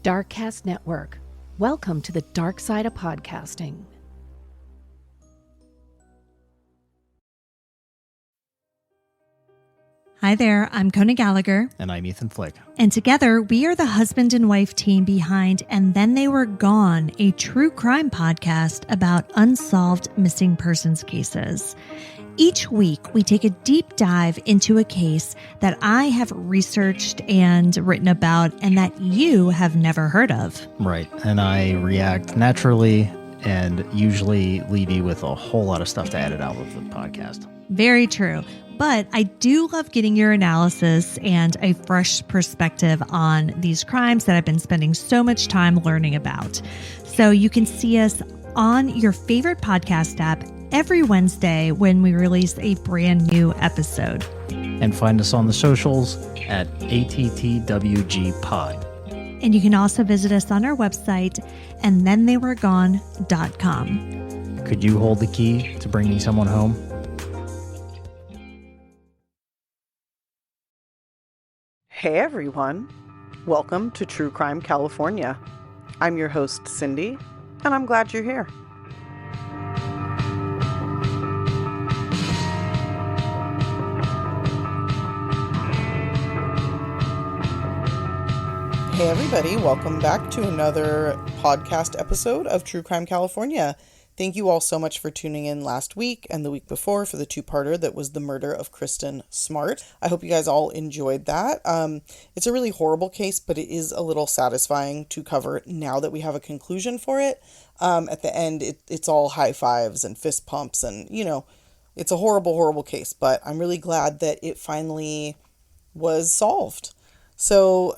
Darkcast Network. Welcome to the dark side of podcasting. Hi there, I'm Kona Gallagher. And I'm Ethan Flick. And together, we are the husband and wife team behind And Then They Were Gone, a true crime podcast about unsolved missing persons cases. Each week, we take a deep dive into a case that I have researched and written about and that you have never heard of. Right. And I react naturally and usually leave you with a whole lot of stuff to edit out of the podcast. Very true. But I do love getting your analysis and a fresh perspective on these crimes that I've been spending so much time learning about. So you can see us on your favorite podcast app every Wednesday when we release a brand new episode. And find us on the socials at ATTWG Pod. And you can also visit us on our website, andthentheyweregone.com. Could you hold the key to bringing someone home? Hey everyone, welcome to True Crime California. I'm your host Cindy, and I'm glad you're here. Hey everybody, welcome back to another podcast episode of True Crime California. Thank you all so much for tuning in last week and the week before for the two-parter that was the murder of Kristen Smart. I hope you guys all enjoyed that. It's a really horrible case, but it is a little satisfying to cover now that we have a conclusion for it. At the end, it's all high fives and fist pumps and, it's a horrible, horrible case, but I'm really glad that it finally was solved. So,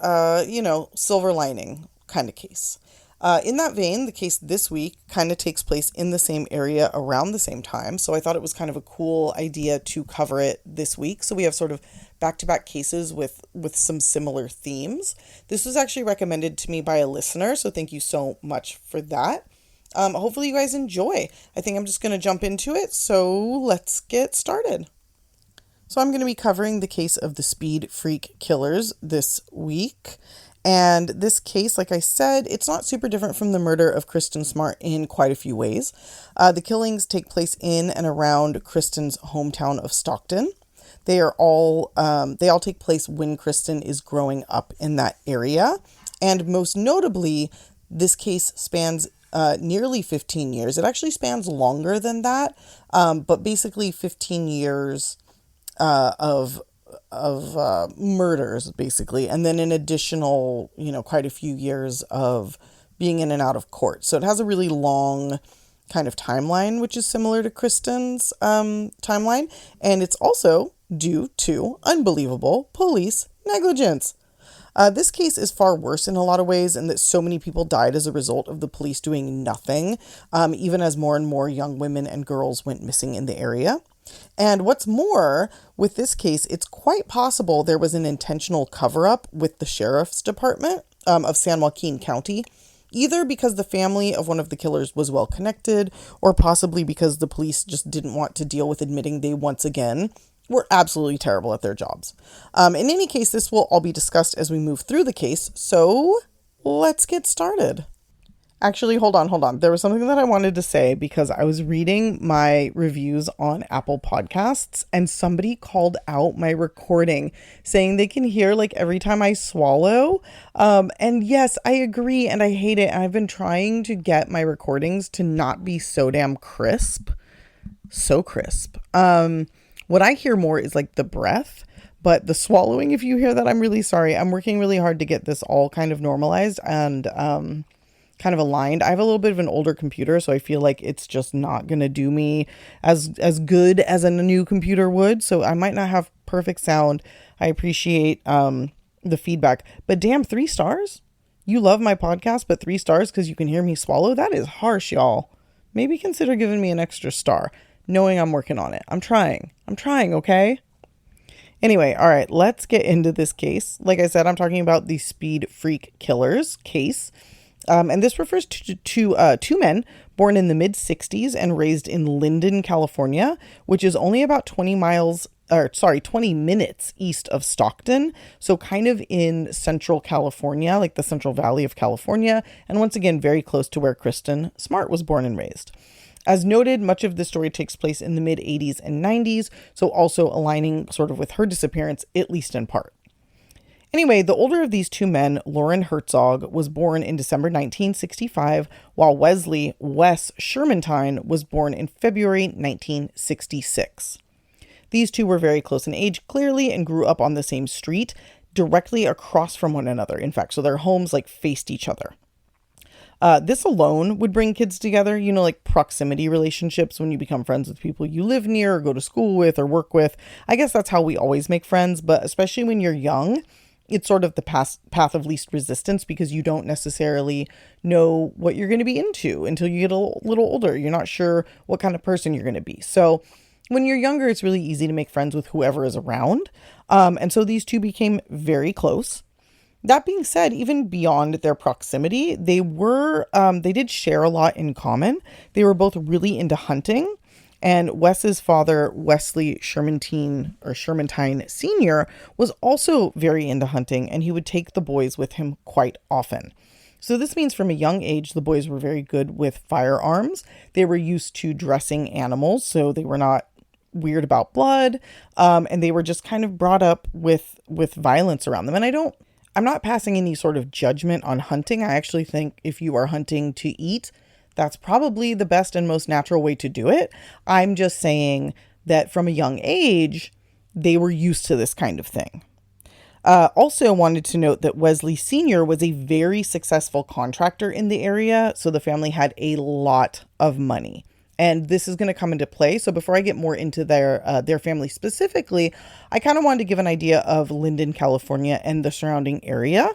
silver lining kind of case. In that vein, the case this week kind of takes place in the same area around the same time. So I thought it was kind of a cool idea to cover it this week. So we have sort of back-to-back cases with some similar themes. This was actually recommended to me by a listener, so thank you so much for that. Hopefully you guys enjoy. I think I'm just going to jump into it. So let's get started. So I'm going to be covering the case of the Speed Freak Killers this week. And this case, like I said, it's not super different from the murder of Kristen Smart in quite a few ways. The killings take place in and around Kristen's hometown of Stockton. They all take place when Kristen is growing up in that area. And most notably, this case spans nearly 15 years. It actually spans longer than that, but basically 15 years of murders, basically, and then an additional, quite a few years of being in and out of court. So it has a really long kind of timeline, which is similar to Kristen's timeline, and it's also due to unbelievable police negligence. This case is far worse in a lot of ways, in that so many people died as a result of the police doing nothing, even as more and more young women and girls went missing in the area. And what's more, with this case, it's quite possible there was an intentional cover-up with the sheriff's department of San Joaquin County, either because the family of one of the killers was well connected, or possibly because the police just didn't want to deal with admitting they once again were absolutely terrible at their jobs. In any case, this will all be discussed as we move through the case, so let's get started. Actually, hold on. There was something that I wanted to say because I was reading my reviews on Apple Podcasts and somebody called out my recording saying they can hear every time I swallow. And yes, I agree and I hate it. And I've been trying to get my recordings to not be so damn crisp. So crisp. What I hear more is the breath. But the swallowing, if you hear that, I'm really sorry. I'm working really hard to get this all kind of normalized and kind of aligned. I have a little bit of an older computer, so I feel like it's just not going to do me as good as a new computer would. So I might not have perfect sound. I appreciate the feedback. But damn, 3 stars? You love my podcast, but 3 stars because you can hear me swallow? That is harsh, y'all. Maybe consider giving me an extra star, knowing I'm working on it. I'm trying, okay? Anyway, all right, let's get into this case. Like I said, I'm talking about the Speed Freak Killers case. And this refers to two men born in the mid-60s and raised in Linden, California, which is only about 20 miles 20 minutes east of Stockton. So kind of in central California, like the Central Valley of California. And once again, very close to where Kristen Smart was born and raised. As noted, much of the story takes place in the mid 80s and 90s. So also aligning sort of with her disappearance, at least in part. Anyway, the older of these two men, Loren Herzog, was born in December 1965, while Wesley, Wes Shermantine, was born in February 1966. These two were very close in age, clearly, and grew up on the same street, directly across from one another, in fact. So their homes, faced each other. This alone would bring kids together, like proximity relationships when you become friends with people you live near or go to school with or work with. I guess that's how we always make friends, but especially when you're young, it's sort of the path of least resistance because you don't necessarily know what you're going to be into until you get a little older. You're not sure what kind of person you're going to be. So when you're younger, it's really easy to make friends with whoever is around. And so these two became very close. That being said, even beyond their proximity, they did share a lot in common. They were both really into hunting. And Wes's father, Wesley Shermantine Sr., was also very into hunting, and he would take the boys with him quite often. So this means from a young age, the boys were very good with firearms. They were used to dressing animals, so they were not weird about blood, and they were just kind of brought up with violence around them. And I'm not passing any sort of judgment on hunting. I actually think if you are hunting to eat, that's probably the best and most natural way to do it. I'm just saying that from a young age, they were used to this kind of thing. Also wanted to note that Wesley Sr. was a very successful contractor in the area, so the family had a lot of money. And this is going to come into play. So before I get more into their family specifically, I kind of wanted to give an idea of Linden, California and the surrounding area,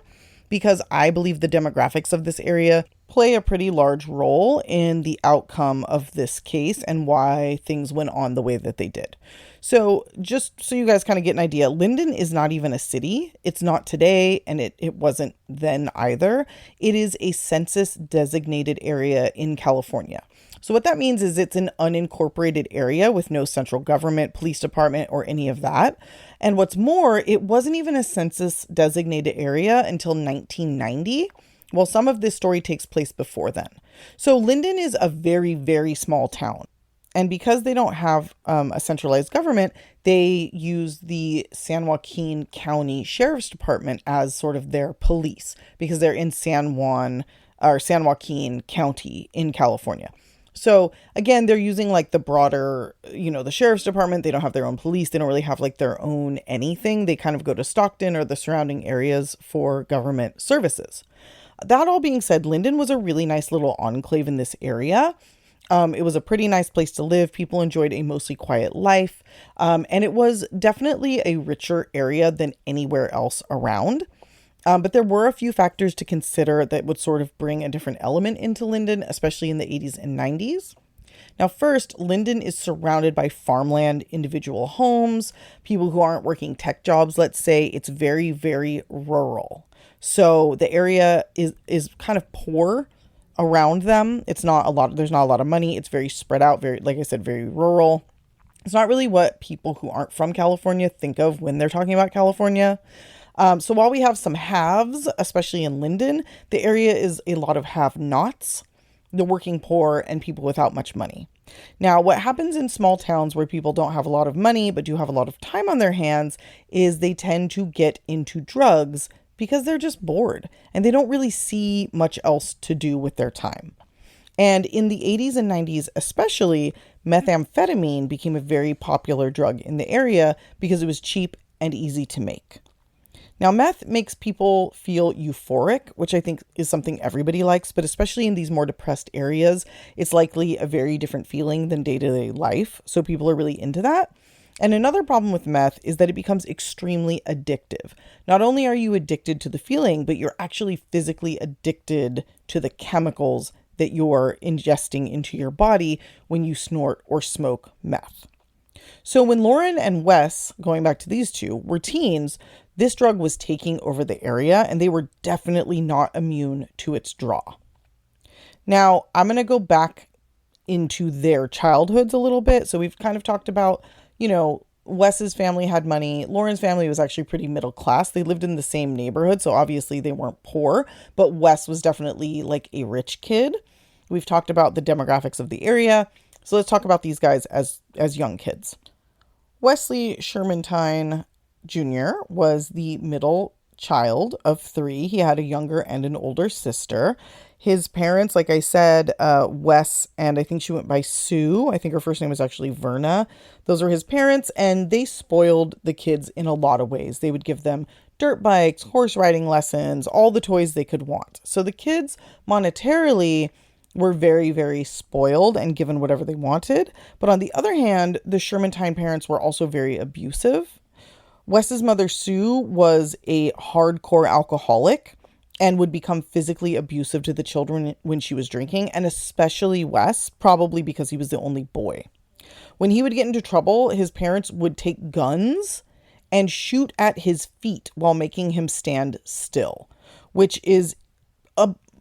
because I believe the demographics of this area play a pretty large role in the outcome of this case and why things went on the way that they did. So just so you guys kind of get an idea, Linden is not even a city. It's not today, and it wasn't then either. It is a census designated area in California. So what that means is it's an unincorporated area with no central government, police department, or any of that. And what's more, it wasn't even a census designated area until 1990. Well, some of this story takes place before then. So Linden is a very, very small town. And because they don't have a centralized government, they use the San Joaquin County Sheriff's Department as sort of their police because they're in San Joaquin County in California. So again, they're using the broader, the sheriff's department. They don't have their own police. They don't really have their own anything. They kind of go to Stockton or the surrounding areas for government services. That all being said, Linden was a really nice little enclave in this area. It was a pretty nice place to live. People enjoyed a mostly quiet life. And it was definitely a richer area than anywhere else around. But there were a few factors to consider that would sort of bring a different element into Linden, especially in the 80s and 90s. Now, first, Linden is surrounded by farmland, individual homes, people who aren't working tech jobs, let's say. It's very, very rural. So the area is kind of poor around them. There's not a lot of money. It's very spread out, very, like I said, very rural. It's not really what people who aren't from California think of when they're talking about California. So while we have some haves, especially in Linden, the area is a lot of have-nots, the working poor, and people without much money. Now, what happens in small towns where people don't have a lot of money but do have a lot of time on their hands is they tend to get into drugs because they're just bored and they don't really see much else to do with their time. And in the 80s and 90s especially, methamphetamine became a very popular drug in the area because it was cheap and easy to make. Now, meth makes people feel euphoric, which I think is something everybody likes, but especially in these more depressed areas, it's likely a very different feeling than day-to-day life. So people are really into that. And another problem with meth is that it becomes extremely addictive. Not only are you addicted to the feeling, but you're actually physically addicted to the chemicals that you're ingesting into your body when you snort or smoke meth. So when Loren and Wes, going back to these two, were teens, this drug was taking over the area and they were definitely not immune to its draw. Now, I'm going to go back into their childhoods a little bit. So we've kind of talked about, Wes's family had money. Loren's family was actually pretty middle class. They lived in the same neighborhood, so obviously they weren't poor, but Wes was definitely like a rich kid. We've talked about the demographics of the area, so let's talk about these guys as young kids. Wesley Shermantine Jr. was the middle child of 3. He had a younger and an older sister. His parents, like I said, Wes, and I think she went by Sue. I think her first name was actually Verna. Those were his parents, and they spoiled the kids in a lot of ways. They would give them dirt bikes, horse riding lessons, all the toys they could want. So the kids monetarily were very, very spoiled and given whatever they wanted. But on the other hand, the Shermantine parents were also very abusive. Wes's mother, Sue, was a hardcore alcoholic and would become physically abusive to the children when she was drinking, and especially Wes, probably because he was the only boy. When he would get into trouble, his parents would take guns and shoot at his feet while making him stand still, which is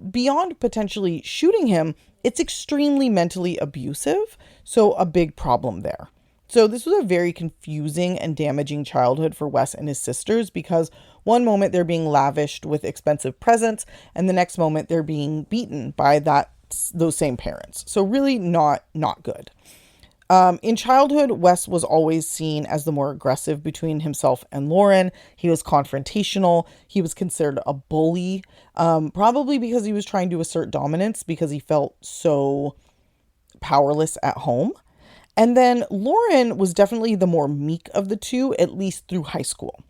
beyond potentially shooting him. It's extremely mentally abusive, so a big problem there. So this was a very confusing and damaging childhood for Wes and his sisters, because one moment they're being lavished with expensive presents and the next moment they're being beaten by those same parents. So really not good. In childhood, Wes was always seen as the more aggressive between himself and Loren. He was confrontational. He was considered a bully, probably because he was trying to assert dominance because he felt so powerless at home. And then Loren was definitely the more meek of the two, at least through high school.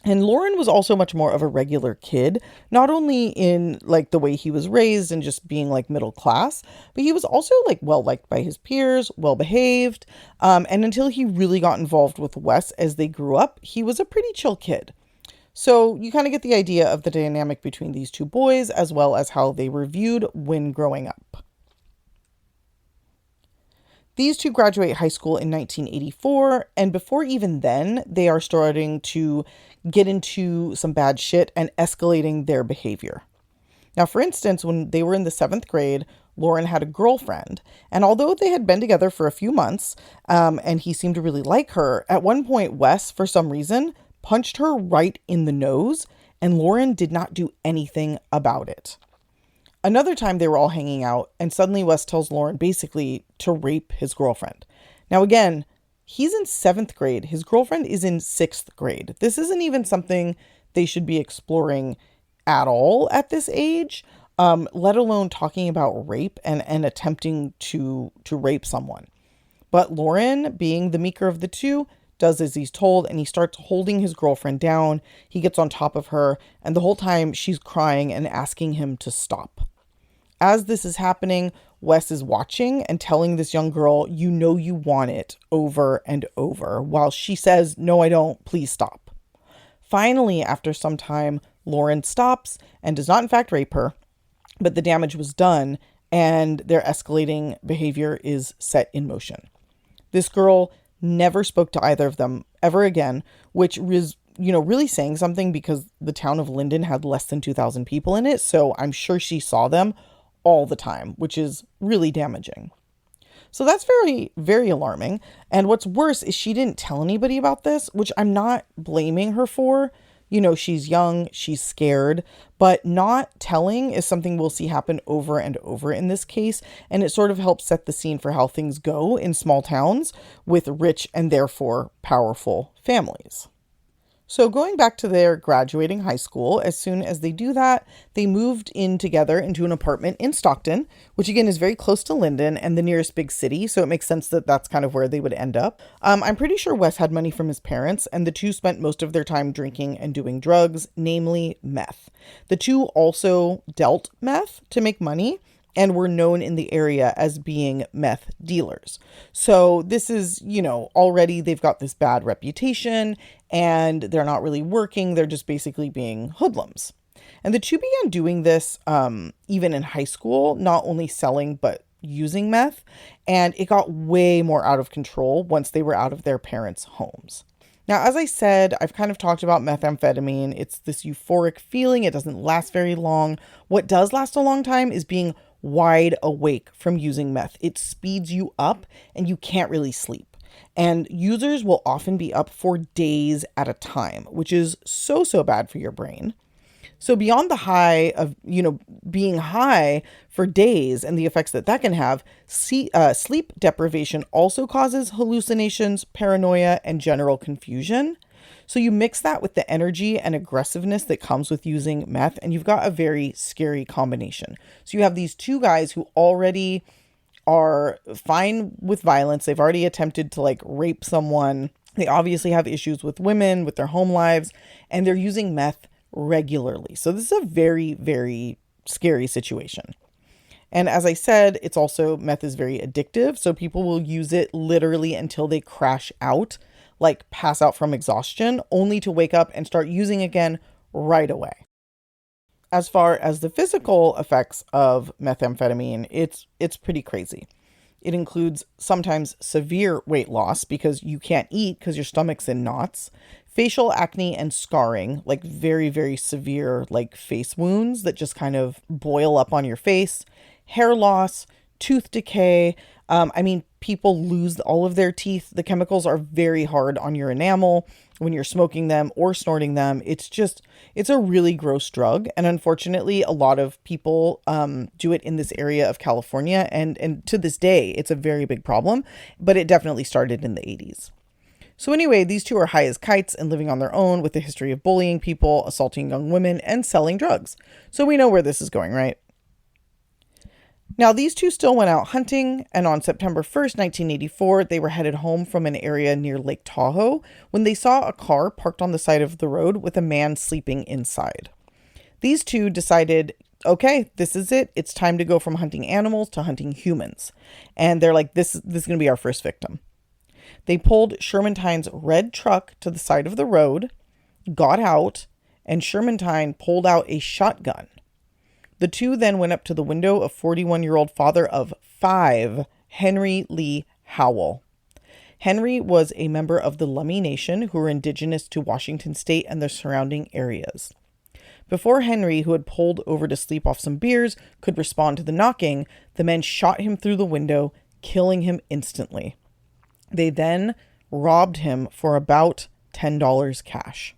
And Loren was also much more of a regular kid, not only in like the way he was raised and just being like middle class, but he was also like well liked by his peers, well behaved. And until he really got involved with Wes as they grew up, he was a pretty chill kid. So you kind of get the idea of the dynamic between these two boys, as well as how they were viewed when growing up. These two graduate high school in 1984, and before even then, they are starting to get into some bad shit and escalating their behavior. Now, for instance, when they were in the 7th grade, Loren had a girlfriend, and although they had been together for a few months, and he seemed to really like her, at one point, Wes, for some reason, punched her right in the nose, and Loren did not do anything about it. Another time they were all hanging out, and suddenly Wes tells Loren basically to rape his girlfriend. Now again, he's in 7th grade. His girlfriend is in 6th grade. This isn't even something they should be exploring at all at this age, let alone talking about rape and attempting to rape someone. But Loren, being the meeker of the two, does as he's told, and he starts holding his girlfriend down. He gets on top of her, and the whole time she's crying and asking him to stop. As this is happening, Wes is watching and telling this young girl, "You know you want it," over and over, while she says, "No, I don't, please stop." Finally, after some time, Loren stops and does not in fact rape her, but the damage was done and their escalating behavior is set in motion. This girl never spoke to either of them ever again, which was, really saying something, because the town of Linden had less than 2,000 people in it, so I'm sure she saw them all the time, which is really damaging. So that's very, very alarming. And what's worse is she didn't tell anybody about this, which I'm not blaming her for. She's young, she's scared, but not telling is something we'll see happen over and over in this case. And it sort of helps set the scene for how things go in small towns with rich and therefore powerful families. So going back to their graduating high school, as soon as they do that, they moved in together into an apartment in Stockton, which again is very close to Linden and the nearest big city. So it makes sense that that's kind of where they would end up. I'm pretty sure Wes had money from his parents, and the two spent most of their time drinking and doing drugs, namely meth. The two also dealt meth to make money and were known in the area as being meth dealers. So this is, already they've got this bad reputation and they're not really working. They're just basically being hoodlums. And the two began doing this even in high school, not only selling, but using meth. And it got way more out of control once they were out of their parents' homes. Now, as I said, I've kind of talked about methamphetamine. It's this euphoric feeling. It doesn't last very long. What does last a long time is being wide awake from using meth. It speeds you up and you can't really sleep. And users will often be up for days at a time, which is so bad for your brain. So beyond the high of, being high for days and the effects that can have, sleep deprivation also causes hallucinations, paranoia, and general confusion. So you mix that with the energy and aggressiveness that comes with using meth, and you've got a very scary combination. So you have these two guys who already are fine with violence. They've already attempted to rape someone. They obviously have issues with women, with their home lives, and they're using meth regularly. So this is a very, very scary situation. And as I said, meth is very addictive. So people will use it literally until they crash out, pass out from exhaustion, only to wake up and start using again right away. As far as the physical effects of methamphetamine, it's pretty crazy. It includes sometimes severe weight loss because you can't eat because your stomach's in knots, facial acne and scarring, very, very severe, face wounds that just kind of boil up on your face, hair loss, tooth decay. People lose all of their teeth. The chemicals are very hard on your enamel when you're smoking them or snorting them. It's a really gross drug. And unfortunately, a lot of people do it in this area of California. And to this day, it's a very big problem, but it definitely started in the 80s. So anyway, these two are high as kites and living on their own with a history of bullying people, assaulting young women, and selling drugs. So we know where this is going, right? Now, these two still went out hunting, and on September 1st, 1984, they were headed home from an area near Lake Tahoe when they saw a car parked on the side of the road with a man sleeping inside. These two decided, okay, this is it. It's time to go from hunting animals to hunting humans. And they're like, this is going to be our first victim. They pulled Shermantine's red truck to the side of the road, got out, and Shermantine pulled out a shotgun. The two then went up to the window of 41-year-old father of 5, Henry Lee Howell. Henry was a member of the Lummi Nation who were indigenous to Washington state and the surrounding areas. Before Henry, who had pulled over to sleep off some beers, could respond to the knocking, the men shot him through the window, killing him instantly. They then robbed him for about $10 cash.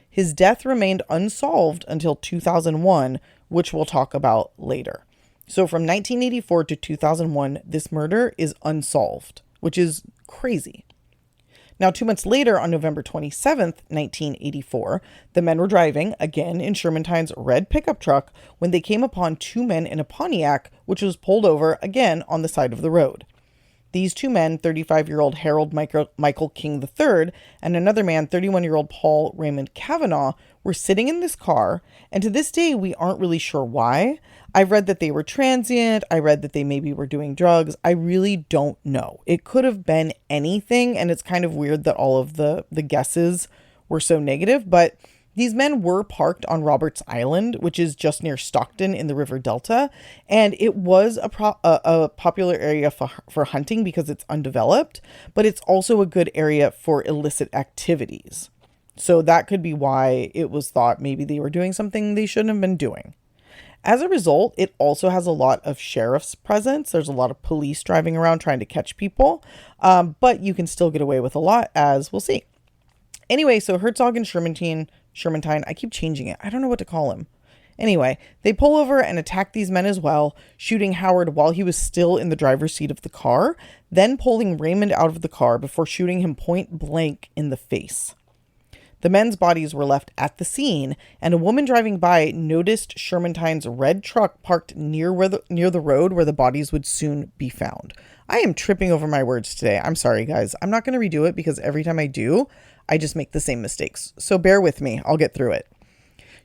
His death remained unsolved until 2001, which we'll talk about later. So from 1984 to 2001, this murder is unsolved, which is crazy. Now, 2 months later, on November 27th, 1984, the men were driving, again in Shermantine's red pickup truck, when they came upon two men in a Pontiac, which was pulled over, again, on the side of the road. These two men, 35-year-old Harold Michael King III, and another man, 31-year-old Paul Raymond Kavanaugh, were sitting in this car, and to this day, we aren't really sure why. I've read that they were transient. I read that they maybe were doing drugs. I really don't know. It could have been anything, and it's kind of weird that all of the guesses were so negative, but these men were parked on Roberts Island, which is just near Stockton in the River Delta, and it was a popular area for hunting because it's undeveloped, but it's also a good area for illicit activities. So that could be why it was thought maybe they were doing something they shouldn't have been doing. As a result, it also has a lot of sheriff's presence. There's a lot of police driving around trying to catch people, but you can still get away with a lot, as we'll see. Anyway, so Herzog and Shermantine, I keep changing it. I don't know what to call him. Anyway, they pull over and attack these men as well, shooting Howard while he was still in the driver's seat of the car, then pulling Raymond out of the car before shooting him point blank in the face. The men's bodies were left at the scene, and a woman driving by noticed Shermantine's red truck parked near the road where the bodies would soon be found. I am tripping over my words today. I'm sorry, guys. I'm not going to redo it because every time I do, I just make the same mistakes. So bear with me. I'll get through it.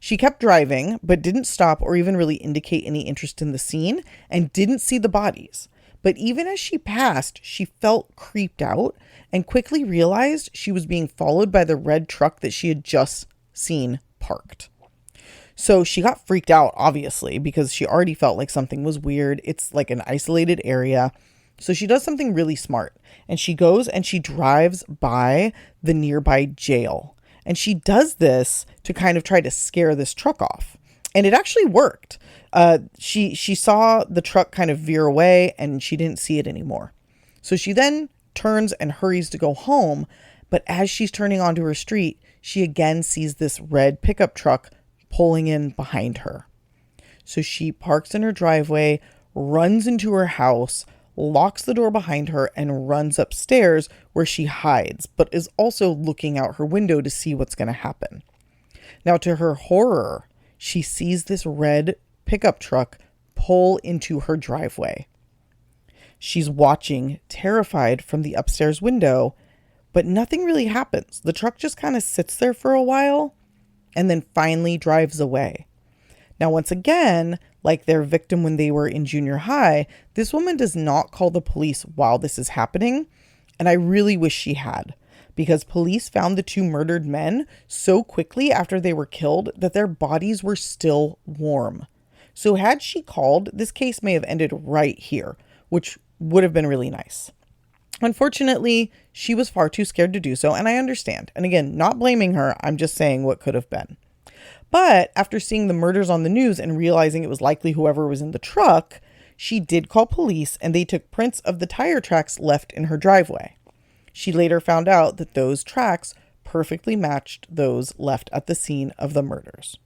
She kept driving, but didn't stop or even really indicate any interest in the scene and didn't see the bodies. But even as she passed, she felt creeped out and quickly realized she was being followed by the red truck that she had just seen parked. So she got freaked out, obviously, because she already felt like something was weird. It's like an isolated area. So she does something really smart, and she goes and she drives by the nearby jail. And she does this to kind of try to scare this truck off. And it actually worked. She saw the truck kind of veer away and she didn't see it anymore. So she then turns and hurries to go home, but as she's turning onto her street, she again sees this red pickup truck pulling in behind her. So she parks in her driveway, runs into her house, locks the door behind her, and runs upstairs where she hides, but is also looking out her window to see what's going to happen. Now, to her horror, she sees this red pickup truck pull into her driveway. She's watching, terrified, from the upstairs window, but nothing really happens. The truck just kind of sits there for a while and then finally drives away. Now, once again, like their victim when they were in junior high, this woman does not call the police while this is happening, and I really wish she had, because police found the two murdered men so quickly after they were killed that their bodies were still warm. So had she called, this case may have ended right here, which would have been really nice. Unfortunately, she was far too scared to do so, and I understand. And again, not blaming her, I'm just saying what could have been. But after seeing the murders on the news and realizing it was likely whoever was in the truck, she did call police, and they took prints of the tire tracks left in her driveway. She later found out that those tracks perfectly matched those left at the scene of the murders.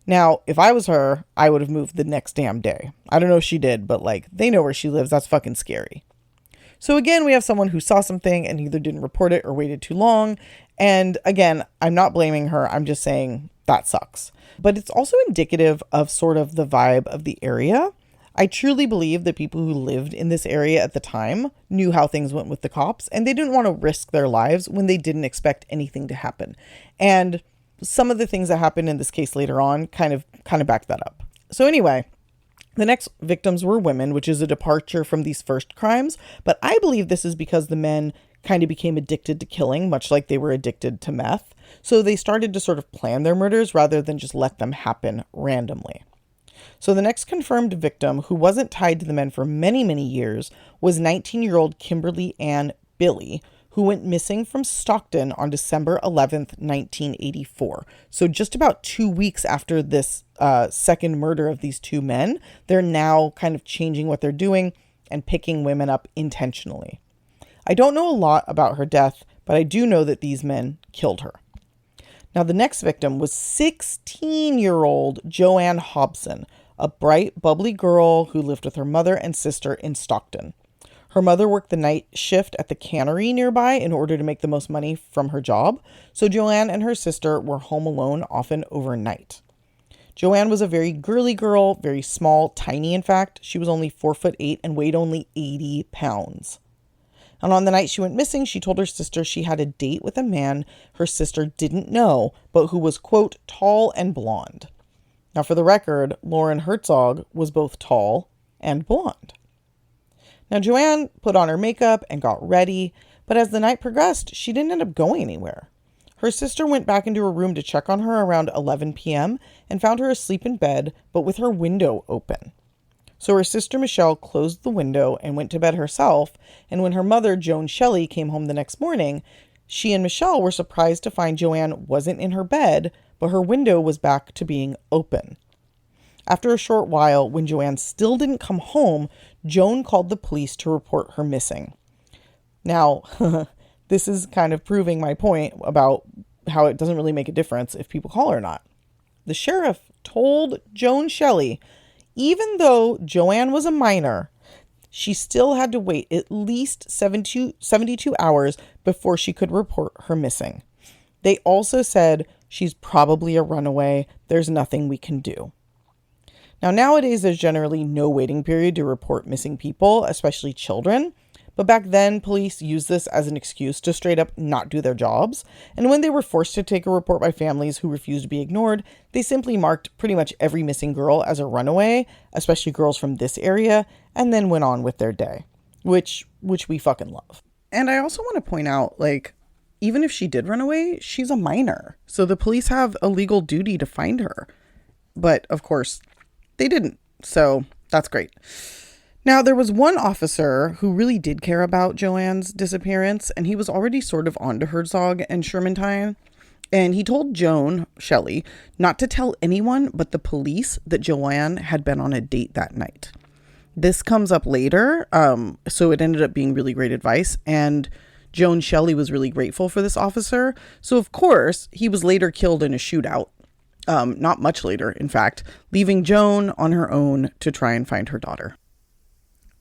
Now, if I was her, I would have moved the next damn day. I don't know if she did, but they know where she lives. That's fucking scary. So again, we have someone who saw something and either didn't report it or waited too long. And again, I'm not blaming her. I'm just saying that sucks. But it's also indicative of sort of the vibe of the area. I truly believe that people who lived in this area at the time knew how things went with the cops, and they didn't want to risk their lives when they didn't expect anything to happen. And some of the things that happened in this case later on kind of back that up. So anyway, the next victims were women, which is a departure from these first crimes. But I believe this is because the men kind of became addicted to killing, much like they were addicted to meth. So they started to sort of plan their murders rather than just let them happen randomly. So the next confirmed victim, who wasn't tied to the men for many, many years, was 19-year-old Kimberly Ann Billy, who went missing from Stockton on December 11th, 1984. So just about 2 weeks after this second murder of these two men, they're now kind of changing what they're doing and picking women up intentionally. I don't know a lot about her death, but I do know that these men killed her. Now, the next victim was 16-year-old Joanne Hobson, a bright, bubbly girl who lived with her mother and sister in Stockton. Her mother worked the night shift at the cannery nearby in order to make the most money from her job, so Joanne and her sister were home alone, often overnight. Joanne was a very girly girl, very small, tiny in fact. She was only 4'8" and weighed only 80 pounds. And on the night she went missing, she told her sister she had a date with a man her sister didn't know, but who was, quote, tall and blonde. Now, for the record, Loren Herzog was both tall and blonde. Now, Joanne put on her makeup and got ready, but as the night progressed, she didn't end up going anywhere. Her sister went back into her room to check on her around 11 p.m. and found her asleep in bed, but with her window open. So her sister Michelle closed the window and went to bed herself, and when her mother, Joan Shelley, came home the next morning, she and Michelle were surprised to find Joanne wasn't in her bed, but her window was back to being open. After a short while, when Joanne still didn't come home, Joan called the police to report her missing. Now, this is kind of proving my point about how it doesn't really make a difference if people call or not. The sheriff told Joan Shelley, even though Joanne was a minor, she still had to wait at least 72 hours before she could report her missing. They also said, she's probably a runaway. There's nothing we can do. Now, nowadays, there's generally no waiting period to report missing people, especially children. But back then, police used this as an excuse to straight up not do their jobs. And when they were forced to take a report by families who refused to be ignored, they simply marked pretty much every missing girl as a runaway, especially girls from this area, and then went on with their day, which we fucking love. And I also want to point out, even if she did run away, she's a minor. So the police have a legal duty to find her. But of course, they didn't. So that's great. Now, there was one officer who really did care about Joanne's disappearance, and he was already sort of onto Herzog and Shermantine. And he told Joan Shelley not to tell anyone but the police that Joanne had been on a date that night. This comes up later, so it ended up being really great advice, and Joan Shelley was really grateful for this officer. So, of course, he was later killed in a shootout, not much later, in fact, leaving Joan on her own to try and find her daughter.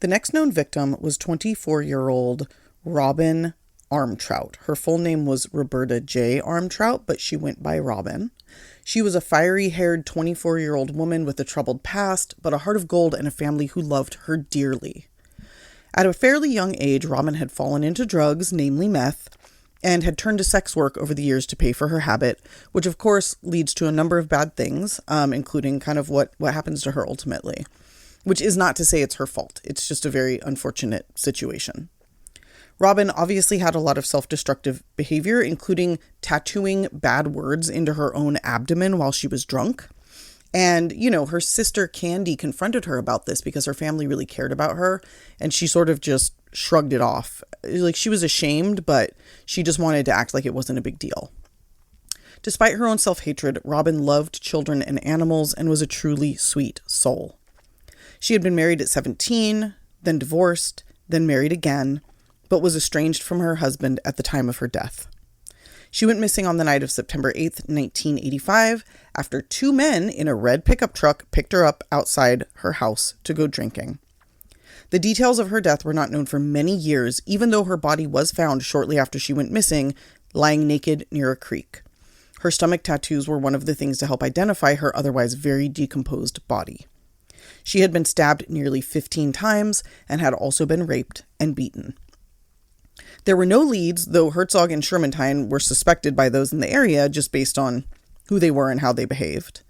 The next known victim was 24-year-old Robin Armtrout. Her full name was Roberta J. Armtrout, but she went by Robin. She was a fiery-haired 24-year-old woman with a troubled past, but a heart of gold and a family who loved her dearly. At a fairly young age, Robin had fallen into drugs, namely meth, and had turned to sex work over the years to pay for her habit, which of course leads to a number of bad things, including kind of what happens to her ultimately, which is not to say it's her fault. It's just a very unfortunate situation. Robin obviously had a lot of self-destructive behavior, including tattooing bad words into her own abdomen while she was drunk. And, her sister Candy confronted her about this because her family really cared about her, and she sort of just shrugged it off. Like, she was ashamed, but she just wanted to act like it wasn't a big deal. Despite her own self-hatred, Robin loved children and animals and was a truly sweet soul. She had been married at 17, then divorced, then married again, but was estranged from her husband at the time of her death. She went missing on the night of September 8th, 1985, after two men in a red pickup truck picked her up outside her house to go drinking. The details of her death were not known for many years, even though her body was found shortly after she went missing, lying naked near a creek. Her stomach tattoos were one of the things to help identify her otherwise very decomposed body. She had been stabbed nearly 15 times and had also been raped and beaten. There were no leads, though Herzog and Shermantine were suspected by those in the area just based on who they were and how they behaved.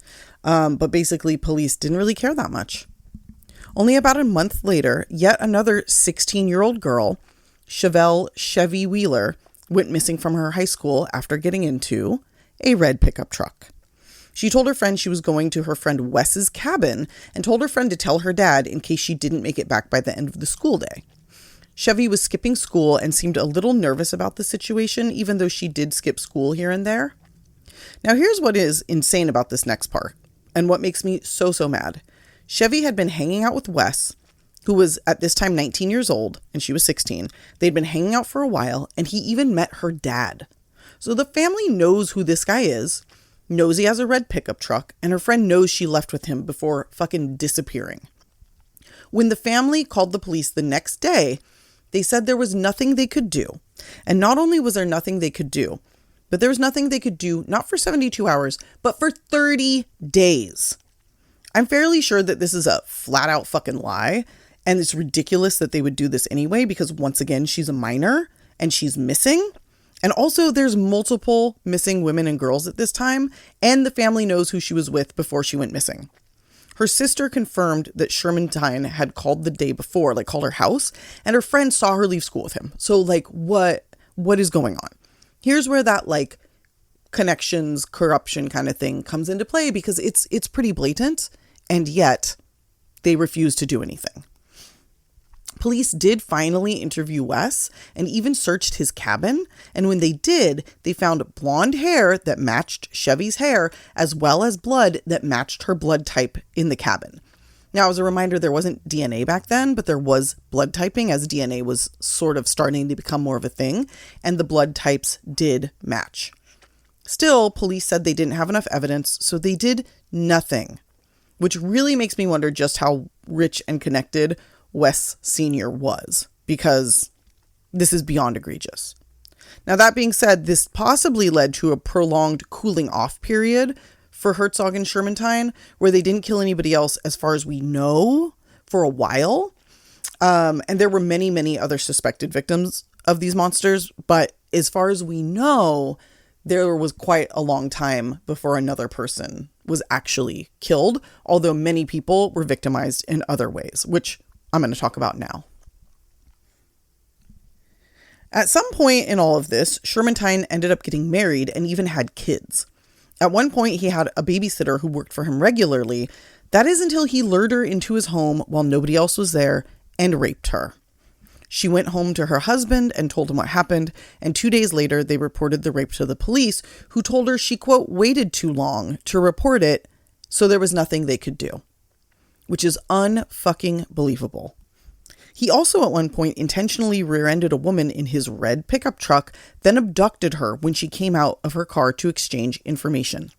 But basically, police didn't really care that much. Only about a month later, yet another 16-year-old girl, Chevy Wheeler, went missing from her high school after getting into a red pickup truck. She told her friend she was going to her friend Wes's cabin and told her friend to tell her dad in case she didn't make it back by the end of the school day. Chevy was skipping school and seemed a little nervous about the situation, even though she did skip school here and there. Now, here's what is insane about this next part, and what makes me so mad. Chevy had been hanging out with Wes, who was at this time 19 years old, and she was 16. They'd been hanging out for a while, and he even met her dad. So the family knows who this guy is, knows he has a red pickup truck, and her friend knows she left with him before fucking disappearing. When the family called the police the next day, they said there was nothing they could do. And not only was there nothing they could do, but there was nothing they could do, not for 72 hours, but for 30 days. I'm fairly sure that this is a flat out fucking lie. And it's ridiculous that they would do this anyway, because once again, she's a minor and she's missing. And also there's multiple missing women and girls at this time. And the family knows who she was with before she went missing. Her sister confirmed that Shermantine had called the day before, called her house, and her friend saw her leave school with him. So, what is going on? Here's where that, connections, corruption kind of thing comes into play, because it's pretty blatant, and yet they refuse to do anything. Police did finally interview Wes and even searched his cabin. And when they did, they found blonde hair that matched Chevy's hair, as well as blood that matched her blood type in the cabin. Now, as a reminder, there wasn't DNA back then, but there was blood typing, as DNA was sort of starting to become more of a thing, and the blood types did match. Still, police said they didn't have enough evidence, so they did nothing, which really makes me wonder just how rich and connected Wes Sr. was, because this is beyond egregious. Now, that being said, this possibly led to a prolonged cooling off period for Herzog and Shermantine, where they didn't kill anybody else, as far as we know, for a while. And there were many other suspected victims of these monsters, but as far as we know, there was quite a long time before another person was actually killed, although many people were victimized in other ways, which I'm going to talk about now. At some point in all of this, Shermantine ended up getting married and even had kids. At one point, he had a babysitter who worked for him regularly. That is until he lured her into his home while nobody else was there and raped her. She went home to her husband and told him what happened, and 2 days later, they reported the rape to the police, who told her she, quote, waited too long to report it, so there was nothing they could do. which is unfucking believable. He also at one point intentionally rear-ended a woman in his red pickup truck, then abducted her when she came out of her car to exchange information.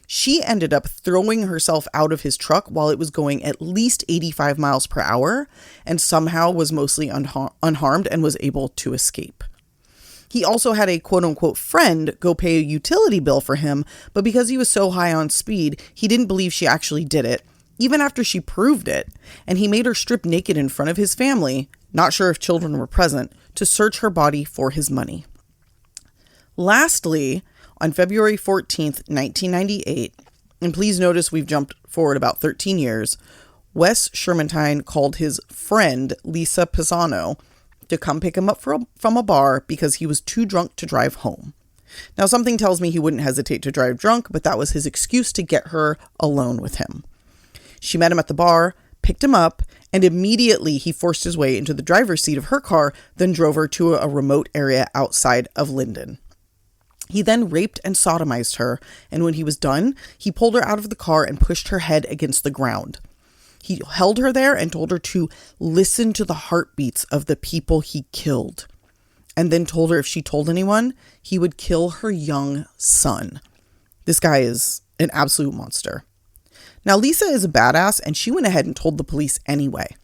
She ended up throwing herself out of his truck while it was going at least 85 miles per hour and somehow was mostly unharmed and was able to escape. He also had a quote-unquote friend go pay a utility bill for him, but because he was so high on speed, he didn't believe she actually did it, even after she proved it, and he made her strip naked in front of his family, not sure if children were present, to search her body for his money. Lastly, on February 14th, 1998, and please notice we've jumped forward about 13 years, Wes Shermantine called his friend Lisa Pisano to come pick him up from a bar because he was too drunk to drive home. Now, something tells me he wouldn't hesitate to drive drunk, but that was his excuse to get her alone with him. She met him at the bar, picked him up, and immediately he forced his way into the driver's seat of her car, then drove her to a remote area outside of Linden. He then raped and sodomized her, and when he was done, he pulled her out of the car and pushed her head against the ground. He held her there and told her to listen to the heartbeats of the people he killed, and then told her if she told anyone, he would kill her young son. This guy is an absolute monster. Now, Lisa is a badass, and she went ahead and told the police anyway.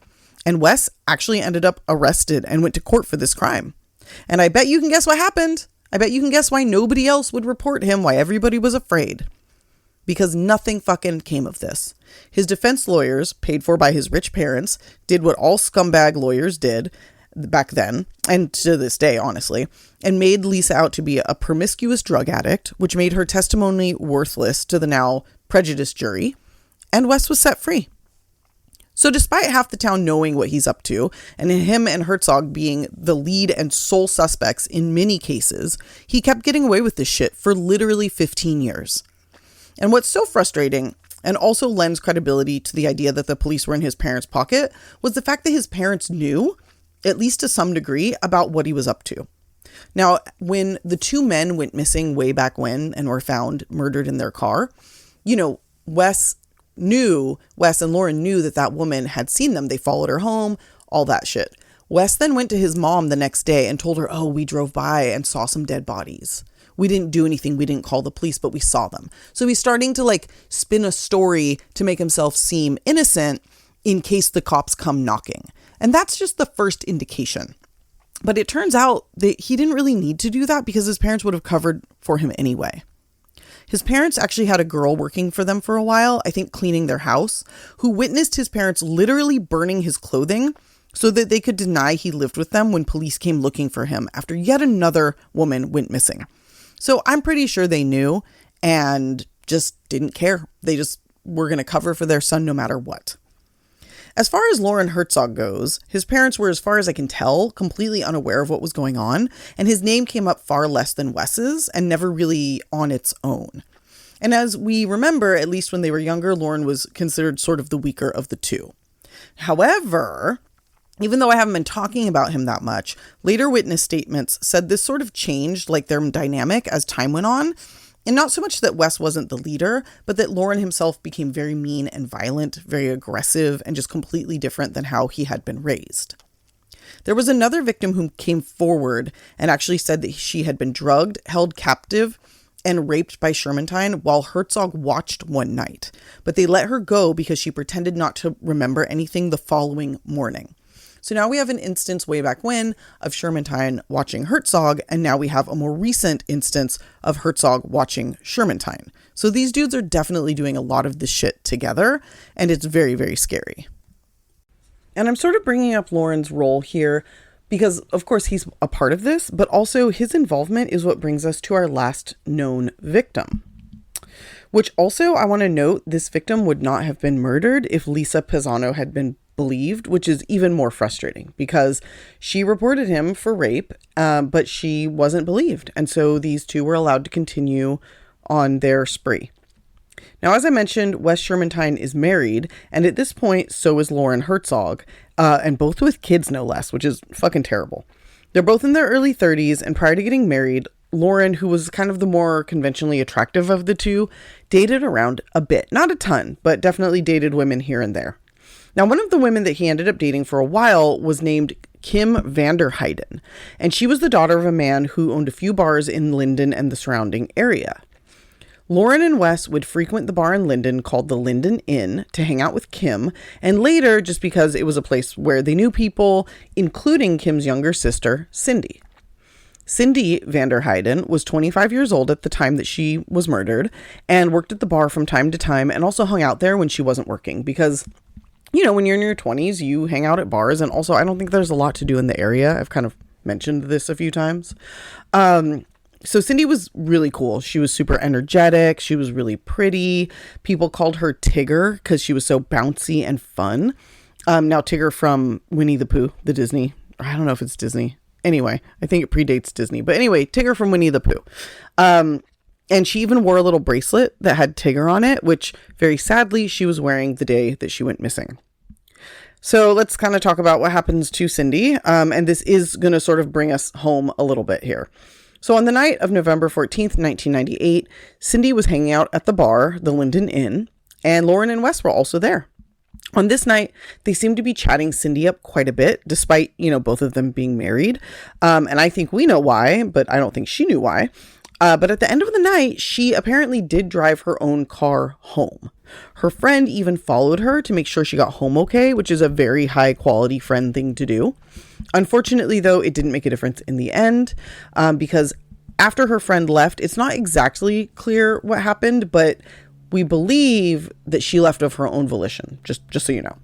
And Wes actually ended up arrested and went to court for this crime. And I bet you can guess what happened. I bet you can guess why nobody else would report him, why everybody was afraid. Because nothing fucking came of this. His defense lawyers, paid for by his rich parents, did what all scumbag lawyers did back then, and to this day, honestly, and made Lisa out to be a promiscuous drug addict, which made her testimony worthless to the now prejudiced jury. And Wes was set free. So despite half the town knowing what he's up to, and him and Herzog being the lead and sole suspects in many cases, he kept getting away with this shit for literally 15 years. And what's so frustrating, and also lends credibility to the idea that the police were in his parents' pocket, was the fact that his parents knew, at least to some degree, about what he was up to. Now, when the two men went missing way back when and were found murdered in their car, Wes and Loren knew that woman had seen them. They followed her home, all that shit. Wes then went to his mom the next day and told her, oh, we drove by and saw some dead bodies. We didn't do anything. We didn't call the police, but we saw them. So he's starting to spin a story to make himself seem innocent in case the cops come knocking. And that's just the first indication. But it turns out that he didn't really need to do that because his parents would have covered for him anyway. His parents actually had a girl working for them for a while, I think cleaning their house, who witnessed his parents literally burning his clothing so that they could deny he lived with them when police came looking for him after yet another woman went missing. So I'm pretty sure they knew and just didn't care. They just were going to cover for their son no matter what. As far as Loren Herzog goes, his parents were, as far as I can tell, completely unaware of what was going on, and his name came up far less than Wes's and never really on its own. And as we remember, at least when they were younger, Loren was considered sort of the weaker of the two. However, even though I haven't been talking about him that much, later witness statements said this sort of changed their dynamic as time went on. And not so much that Wes wasn't the leader, but that Loren himself became very mean and violent, very aggressive, and just completely different than how he had been raised. There was another victim who came forward and actually said that she had been drugged, held captive, and raped by Shermantine while Herzog watched one night. But they let her go because she pretended not to remember anything the following morning. So now we have an instance way back when of Shermantine watching Herzog, and now we have a more recent instance of Herzog watching Shermantine. So these dudes are definitely doing a lot of this shit together, and it's very, very scary. And I'm sort of bringing up Loren's role here because, of course, he's a part of this, but also his involvement is what brings us to our last known victim. Which also, I want to note, this victim would not have been murdered if Lisa Pisano had been believed, which is even more frustrating because she reported him for rape, but she wasn't believed. And so these two were allowed to continue on their spree. Now, as I mentioned, Wes Shermantine is married, and at this point, so is Loren Herzog, and both with kids, no less, which is fucking terrible. They're both in their early 30s, and prior to getting married, Loren, who was kind of the more conventionally attractive of the two, dated around a bit. Not a ton, but definitely dated women here and there. Now, one of the women that he ended up dating for a while was named Kim Vanderheiden, and she was the daughter of a man who owned a few bars in Linden and the surrounding area. Loren and Wes would frequent the bar in Linden called the Linden Inn to hang out with Kim, and later just because it was a place where they knew people, including Kim's younger sister, Cindy. Cindy Vanderheiden was 25 years old at the time that she was murdered and worked at the bar from time to time and also hung out there when she wasn't working because, you know, when you're in your 20s, you hang out at bars. And also, I don't think there's a lot to do in the area. I've kind of mentioned this a few times. So Cindy was really cool. She was super energetic. She was really pretty. People called her Tigger because she was so bouncy and fun. Now Tigger from Winnie the Pooh, the Disney. I don't know if it's Disney. Anyway, I think it predates Disney. But anyway, Tigger from Winnie the Pooh. And she even wore a little bracelet that had Tigger on it, which very sadly she was wearing the day that she went missing. So let's kind of talk about what happens to Cindy. And this is going to sort of bring us home a little bit here. So on the night of November 14th, 1998, Cindy was hanging out at the bar, the Linden Inn, and Loren and Wes were also there. On this night, they seemed to be chatting Cindy up quite a bit, despite, you know, both of them being married. And I think we know why, but I don't think she knew why. But at the end of the night, she apparently did drive her own car home. Her friend even followed her to make sure she got home okay, which is a very high quality friend thing to do. Unfortunately, though, it didn't make a difference in the end because after her friend left, it's not exactly clear what happened, but we believe that she left of her own volition, just so you know.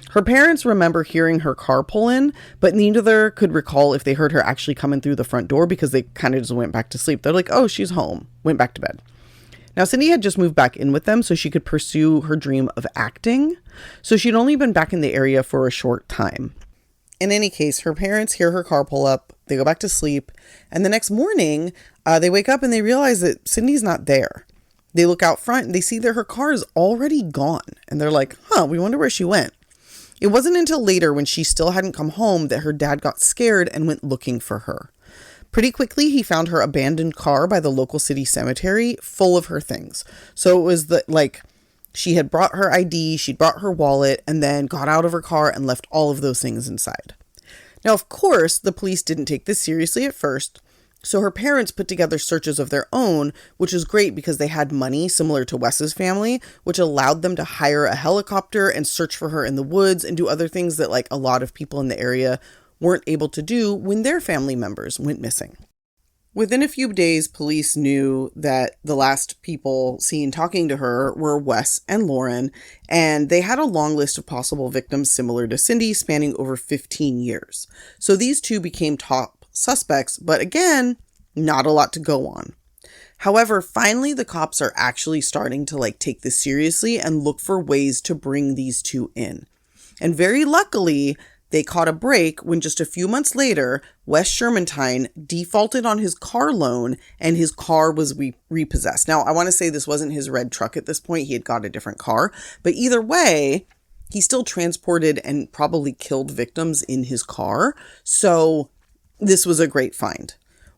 Her parents remember hearing her car pull in, but neither could recall if they heard her actually coming through the front door because they kind of just went back to sleep. They're like, oh, she's home, went back to bed. Now, Cindy had just moved back in with them so she could pursue her dream of acting. So she'd only been back in the area for a short time. In any case, her parents hear her car pull up, they go back to sleep, and the next morning, they wake up and they realize that Cindy's not there. They look out front and they see that her car is already gone. And they're like, we wonder where she went. It wasn't until later when she still hadn't come home that her dad got scared and went looking for her. Pretty quickly, he found her abandoned car by the local city cemetery full of her things. So it was she had brought her ID, she'd brought her wallet, and then got out of her car and left all of those things inside. Now, of course, the police didn't take this seriously at first, so her parents put together searches of their own, which is great because they had money similar to Wes's family, which allowed them to hire a helicopter and search for her in the woods and do other things that a lot of people in the area weren't able to do when their family members went missing. Within a few days, police knew that the last people seen talking to her were Wes and Loren, and they had a long list of possible victims similar to Cindy spanning over 15 years. So these two became top suspects, but again, not a lot to go on. However, finally, the cops are actually starting to take this seriously and look for ways to bring these two in. And very luckily, they caught a break when just a few months later, Wes Shermantine defaulted on his car loan and his car was repossessed. Now, I want to say this wasn't his red truck at this point. He had got a different car. But either way, he still transported and probably killed victims in his car. So this was a great find.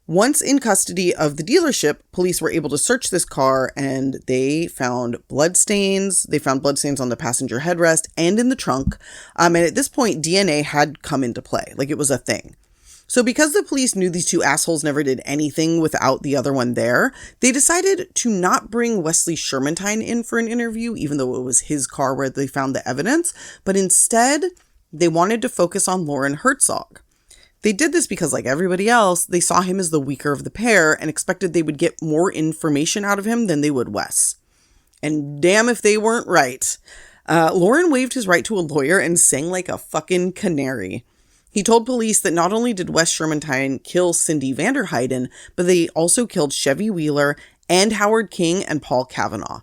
Once in custody of the dealership, police were able to search this car and they found bloodstains. They found bloodstains on the passenger headrest and in the trunk. And at this point, DNA had come into play. It was a thing. So because the police knew these two assholes never did anything without the other one there, they decided to not bring Wesley Shermantine in for an interview, even though it was his car where they found the evidence. But instead, they wanted to focus on Loren Herzog. They did this because, like everybody else, they saw him as the weaker of the pair and expected they would get more information out of him than they would Wes. And damn if they weren't right. Loren waived his right to a lawyer and sang like a fucking canary. He told police that not only did Wes Shermantine kill Cindy Vanderheiden, but they also killed Chevy Wheeler and Howard King and Paul Kavanaugh.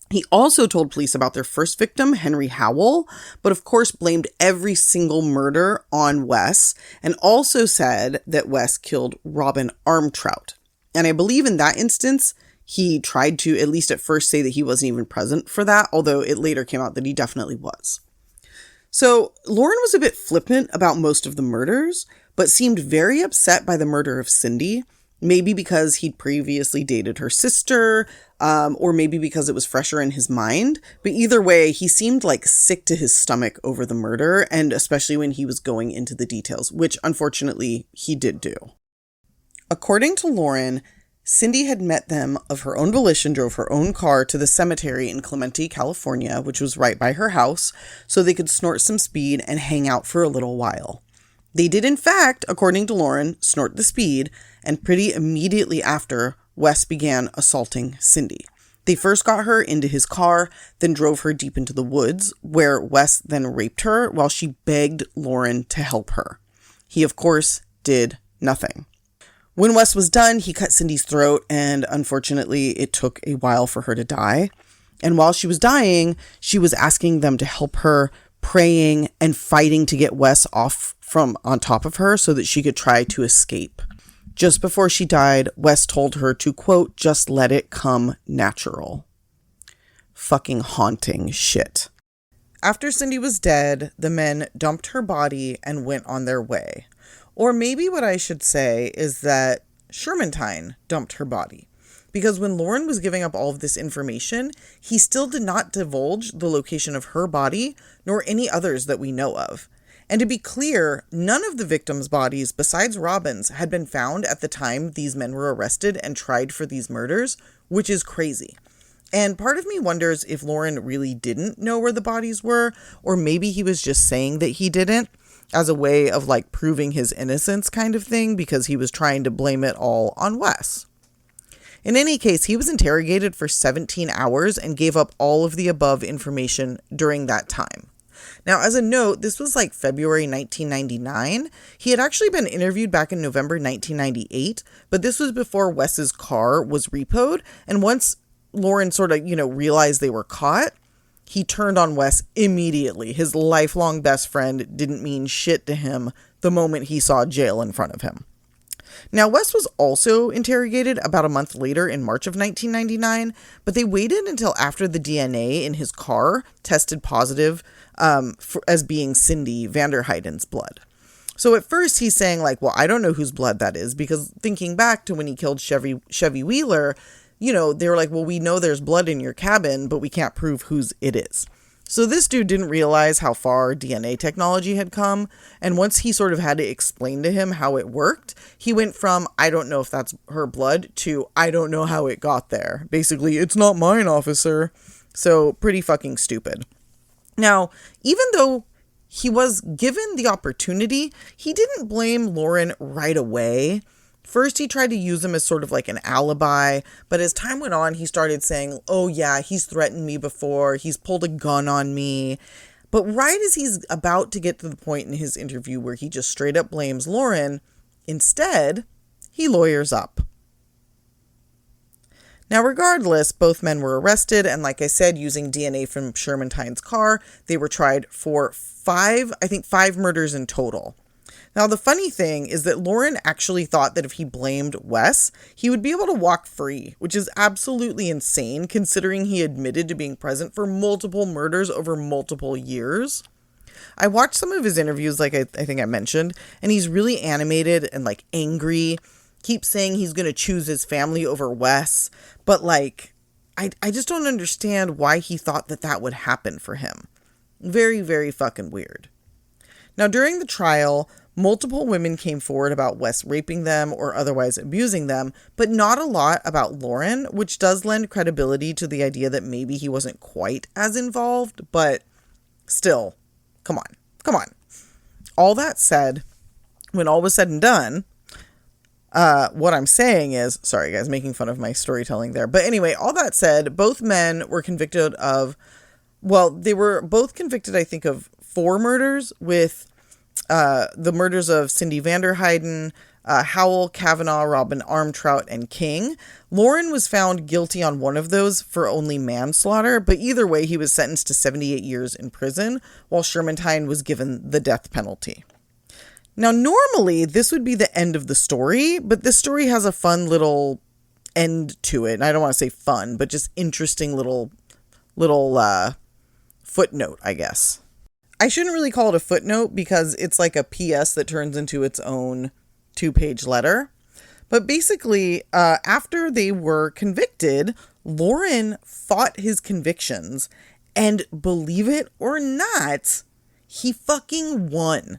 He also told police about their first victim, Henry Howell, but of course blamed every single murder on Wes, and also said that Wes killed Robin Armtrout. And I believe in that instance, he tried to at least at first say that he wasn't even present for that, although it later came out that he definitely was. So Loren was a bit flippant about most of the murders, but seemed very upset by the murder of Cindy. Maybe because he'd previously dated her sister, or maybe because it was fresher in his mind. But either way, he seemed like sick to his stomach over the murder, and especially when he was going into the details, which unfortunately he did do. According to Loren, Cindy had met them of her own volition, drove her own car to the cemetery in Clemente, California, which was right by her house, so they could snort some speed and hang out for a little while. They did, in fact, according to Loren, snort the speed, and pretty immediately after, Wes began assaulting Cindy. They first got her into his car, then drove her deep into the woods, where Wes then raped her while she begged Loren to help her. He, of course, did nothing. When Wes was done, he cut Cindy's throat, and unfortunately, it took a while for her to die. And while she was dying, she was asking them to help her, praying and fighting to get Wes off from on top of her so that she could try to escape. Just before she died, Wes told her to, quote, just let it come natural. Fucking haunting shit. After Cindy was dead, the men dumped her body and went on their way. Or maybe what I should say is that Shermantine dumped her body. Because when Loren was giving up all of this information, he still did not divulge the location of her body, nor any others that we know of. And to be clear, none of the victims' bodies, besides Robin's, had been found at the time these men were arrested and tried for these murders, which is crazy. And part of me wonders if Loren really didn't know where the bodies were, or maybe he was just saying that he didn't, as a way of like proving his innocence kind of thing, because he was trying to blame it all on Wes. In any case, he was interrogated for 17 hours and gave up all of the above information during that time. Now, as a note, this was like February 1999. He had actually been interviewed back in November 1998, but this was before Wes's car was repoed. And once Loren sort of, realized they were caught, he turned on Wes immediately. His lifelong best friend didn't mean shit to him the moment he saw jail in front of him. Now, Wes was also interrogated about a month later in March of 1999, but they waited until after the DNA in his car tested positive as being Cindy Vanderheiden's blood. So at first he's saying like, well, I don't know whose blood that is, because thinking back to when he killed Chevy Wheeler, they were like, well, we know there's blood in your cabin, but we can't prove whose it is. So this dude didn't realize how far DNA technology had come. And once he sort of had to explain to him how it worked, he went from, I don't know if that's her blood, to, I don't know how it got there. Basically, it's not mine, officer. So pretty fucking stupid. Now, even though he was given the opportunity, he didn't blame Loren right away. First, he tried to use him as sort of like an alibi, but as time went on, he started saying, oh yeah, he's threatened me before, he's pulled a gun on me. But right as he's about to get to the point in his interview where he just straight up blames Loren, instead, he lawyers up. Now, regardless, both men were arrested, and like I said, using DNA from Shermantine's car, they were tried for five murders in total. Now, the funny thing is that Loren actually thought that if he blamed Wes, he would be able to walk free, which is absolutely insane considering he admitted to being present for multiple murders over multiple years. I watched some of his interviews, like I think I mentioned, and he's really animated and like angry, keeps saying he's going to choose his family over Wes, but like, I just don't understand why he thought that would happen for him. Very, very fucking weird. Now, during the trial, multiple women came forward about Wes raping them or otherwise abusing them, but not a lot about Loren, which does lend credibility to the idea that maybe he wasn't quite as involved, but still, come on. All that said, when all was said and done, what I'm saying is, sorry guys, making fun of my storytelling there, but anyway, all that said, both men were convicted of, they were both convicted, I think, of 4 murders, with the murders of Cindy Vanderheiden, Howell, Kavanaugh, Robin Armtrout, and King. Loren was found guilty on one of those for only manslaughter, but either way, he was sentenced to 78 years in prison, while Shermantine was given the death penalty. Now, normally, this would be the end of the story, but this story has a fun little end to it. And I don't want to say fun, but just interesting little footnote, I guess. I shouldn't really call it a footnote because it's like a PS that turns into its own 2-page letter. But basically, after they were convicted, Loren fought his convictions, and believe it or not, he fucking won.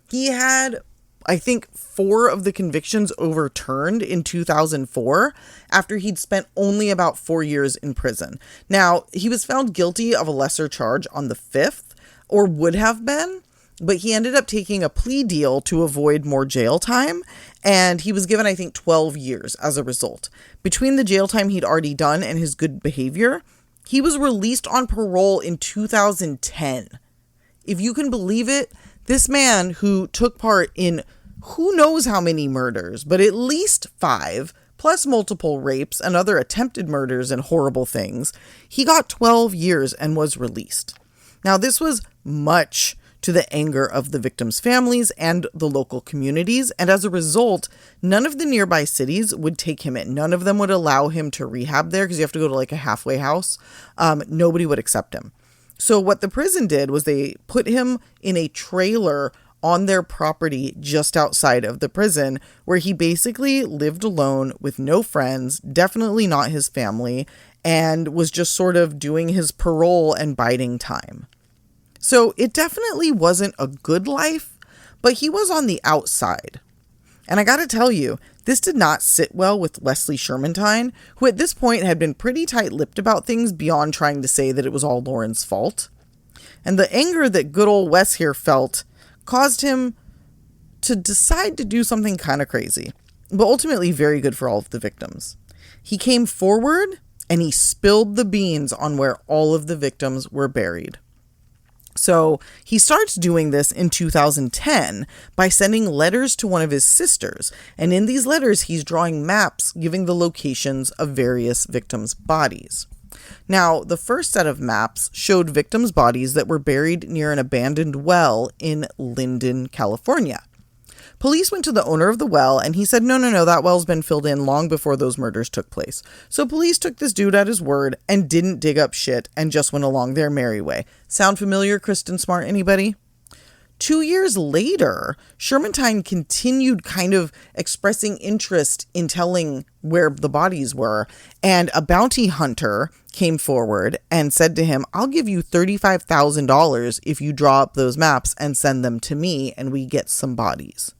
He had, I think, 4 of the convictions overturned in 2004 after he'd spent only about 4 years in prison. Now, he was found guilty of a lesser charge on the 5th, or would have been, but he ended up taking a plea deal to avoid more jail time, and he was given, I think, 12 years as a result. Between the jail time he'd already done and his good behavior, he was released on parole in 2010. If you can believe it, this man who took part in who knows how many murders, but at least 5, plus multiple rapes and other attempted murders and horrible things, he got 12 years and was released. Now, this was much to the anger of the victims' families and the local communities, and as a result, none of the nearby cities would take him in. None of them would allow him to rehab there because you have to go to like a halfway house. Nobody would accept him. So what the prison did was they put him in a trailer on their property just outside of the prison, where he basically lived alone with no friends, definitely not his family, and was just sort of doing his parole and biding time. So it definitely wasn't a good life, but he was on the outside. And I gotta tell you, this did not sit well with Wesley Shermantine, who at this point had been pretty tight-lipped about things beyond trying to say that it was all Loren's fault. And the anger that good old Wes here felt caused him to decide to do something kind of crazy, but ultimately very good for all of the victims. He came forward and he spilled the beans on where all of the victims were buried. So he starts doing this in 2010 by sending letters to one of his sisters. And in these letters, he's drawing maps giving the locations of various victims' bodies. Now, the first set of maps showed victims' bodies that were buried near an abandoned well in Linden, California. Police went to the owner of the well and he said, no, that well's been filled in long before those murders took place. So police took this dude at his word and didn't dig up shit and just went along their merry way. Sound familiar, Kristen Smart, anybody? 2 years later, Shermantine continued kind of expressing interest in telling where the bodies were, and a bounty hunter came forward and said to him, I'll give you $35,000 if you draw up those maps and send them to me and we get some bodies.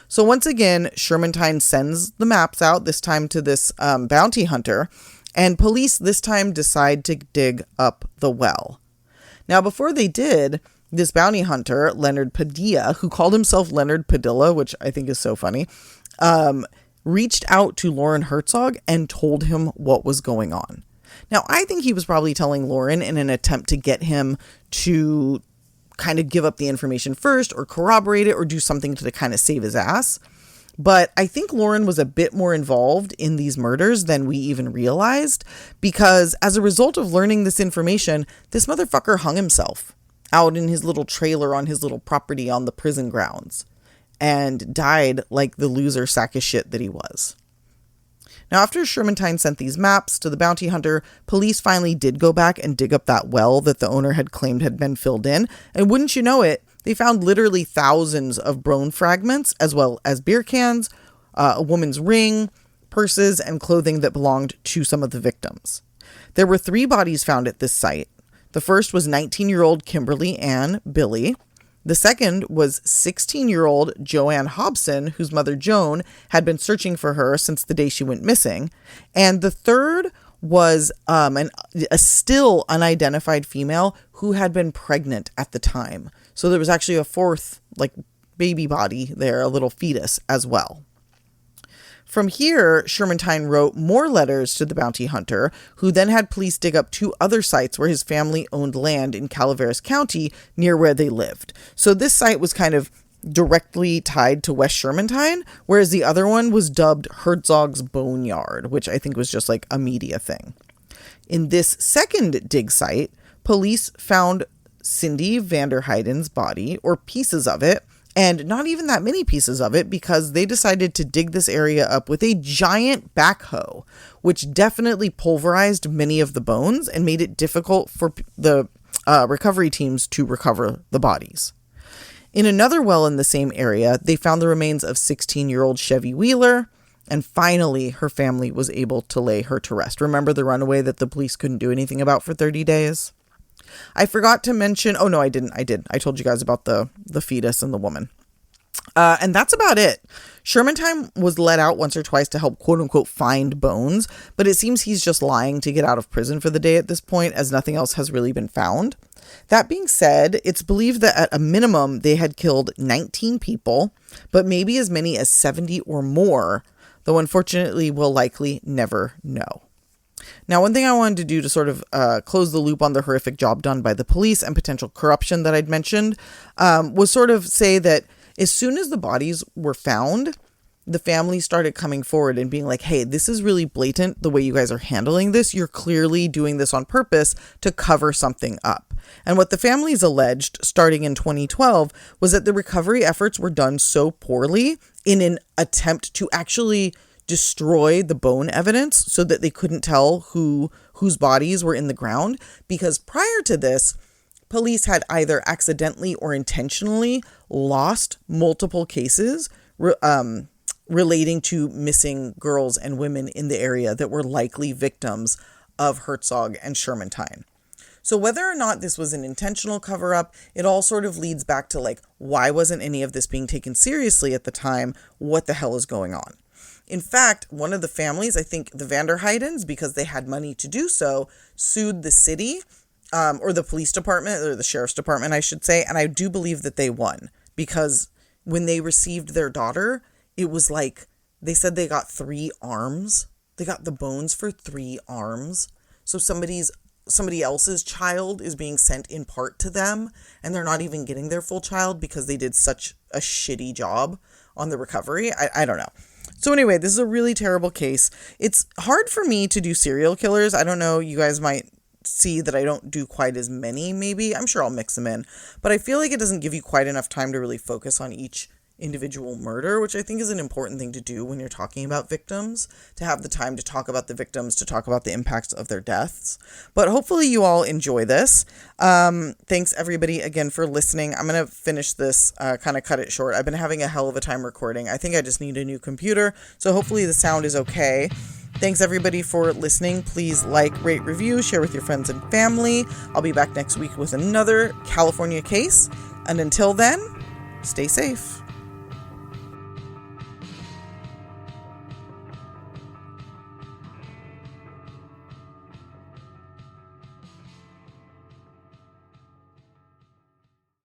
So once again, Shermantine sends the maps out, this time to this bounty hunter, and police this time decide to dig up the well. Now, before they did, this bounty hunter, Leonard Padilla, who called himself Leonard Padilla, which I think is so funny, reached out to Loren Herzog and told him what was going on. Now, I think he was probably telling Loren in an attempt to get him to kind of give up the information first or corroborate it or do something to kind of save his ass. But I think Loren was a bit more involved in these murders than we even realized, because as a result of learning this information, this motherfucker hung himself out in his little trailer on his little property on the prison grounds and died like the loser sack of shit that he was. Now, after Shermantine sent these maps to the bounty hunter, police finally did go back and dig up that well that the owner had claimed had been filled in. And wouldn't you know it, they found literally thousands of bone fragments, as well as beer cans, a woman's ring, purses, and clothing that belonged to some of the victims. There were 3 bodies found at this site. The first was 19-year-old Kimberly Ann Billy. The second was 16-year-old Joanne Hobson, whose mother Joan had been searching for her since the day she went missing. And the third was a still unidentified female who had been pregnant at the time. So there was actually a 4th, baby body there, a little fetus as well. From here, Shermantine wrote more letters to the bounty hunter, who then had police dig up 2 other sites where his family owned land in Calaveras County near where they lived. So this site was kind of directly tied to West Shermantine, whereas the other one was dubbed Herzog's Boneyard, which I think was just like a media thing. In this second dig site, police found Cindy Vanderheiden's body, or pieces of it, and not even that many pieces of it, because they decided to dig this area up with a giant backhoe, which definitely pulverized many of the bones and made it difficult for the recovery teams to recover the bodies. In another well in the same area, they found the remains of 16-year-old Chevy Wheeler, And finally, her family was able to lay her to rest. Remember the runaway that the police couldn't do anything about for 30 days? I forgot to mention, oh no, I didn't. I did. I told you guys about the fetus and the woman. And that's about it. Shermantine was let out once or twice to help quote unquote find bones, but it seems he's just lying to get out of prison for the day at this point, as nothing else has really been found. That being said, it's believed that at a minimum they had killed 19 people, but maybe as many as 70 or more, though unfortunately we'll likely never know. Now, one thing I wanted to do to sort of close the loop on the horrific job done by the police and potential corruption that I'd mentioned was sort of say that as soon as the bodies were found, the family started coming forward and being like, hey, this is really blatant the way you guys are handling this. You're clearly doing this on purpose to cover something up. And what the families alleged starting in 2012 was that the recovery efforts were done so poorly in an attempt to actually destroy the bone evidence so that they couldn't tell whose bodies were in the ground. Because prior to this, police had either accidentally or intentionally lost multiple cases relating to missing girls and women in the area that were likely victims of Herzog and Shermantine. So whether or not this was an intentional cover-up, it all sort of leads back to like, why wasn't any of this being taken seriously at the time? What the hell is going on? In fact, one of the families, I think the Vanderheidens, because they had money to do so, sued the city or the police department, or the sheriff's department, I should say. And I do believe that they won, because when they received their daughter, it was like, they said they got 3 arms. They got the bones for 3 arms. So somebody else's child is being sent in part to them, and they're not even getting their full child because they did such a shitty job on the recovery. I don't know. So anyway, this is a really terrible case. It's hard for me to do serial killers. I don't know, you guys might see that I don't do quite as many, maybe. I'm sure I'll mix them in. But I feel like it doesn't give you quite enough time to really focus on each individual murder, which I think is an important thing to do when you're talking about victims, to have the time to talk about the victims, to talk about the impacts of their deaths. But hopefully you all enjoy this. Thanks everybody again for listening. I'm going to finish this, kind of cut it short. I've been having a hell of a time recording. I think I just need a new computer, so hopefully the sound is okay. Thanks everybody for listening. Please like, rate, review, share with your friends and family. I'll be back next week with another California case. And until then, stay safe.